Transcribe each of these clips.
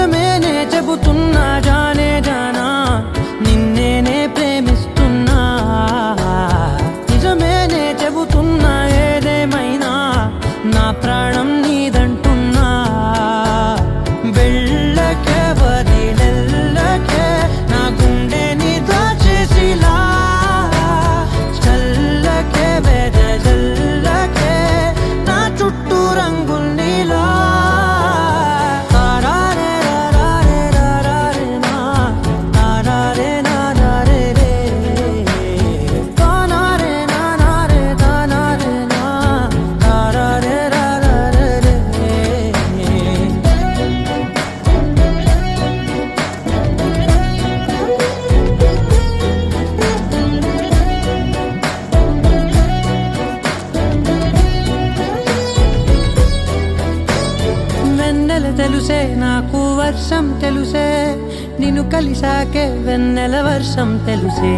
నిజమేనే చెబుతున్నా జానే జానా నిన్నేనే ప్రేమిస్తున్నా నిజమేనే చెబుతున్నా ఏదేమైనా నా ప్రాణం నీదంటున్నా వెళ్ళకే వదిలెళ్ళకే నా గుండెని దాచేసిలా చల్లకే వెదజల్లకే నా చుట్టూ రంగుల్నిలా తెలుసే నాకు వర్షం తెలుసే నిన్ను కలిసాకే వెన్నెల వర్షం తెలుసే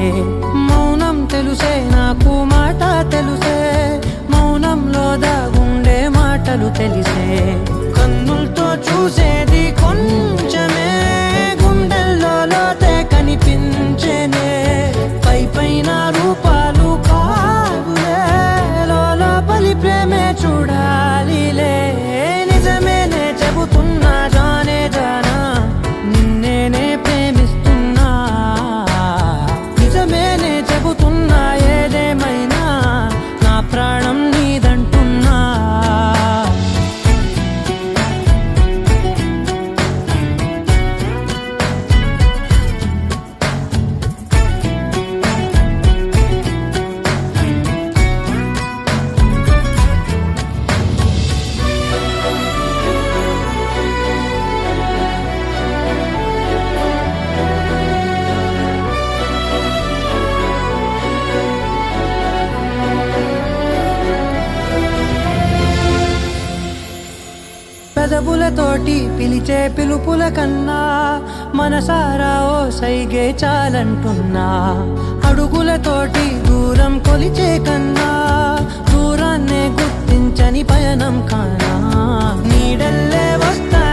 మౌనం తెలుసే నాకు మాట తెలుసే మౌనంలో దాగుండే మాటలు తెలిసే కన్నులతో చూసేది కొంచెమే గుండెల్లో లోతే కనిపించేనే పై పైన రూపాలు కావులే లోపలి ప్రేమే చూడాలిలే నిజమేనే చెబుతున్నా జానే జానా నిన్నేనే ప్రేమిస్తున్నా నిజమేనే చెబుతున్నా ఏదేమైనా నా ప్రాణం నీదంటున్నా పెదవులతోటి పిలిచే పిలుపుల కన్నా మనసారా ఓ సైగే చాలంటున్నా అడుగులతోటి దూరం కొలిచే కన్నా దూరాన్నే గుర్తించని పయనం కానా నీడల్లే వస్తా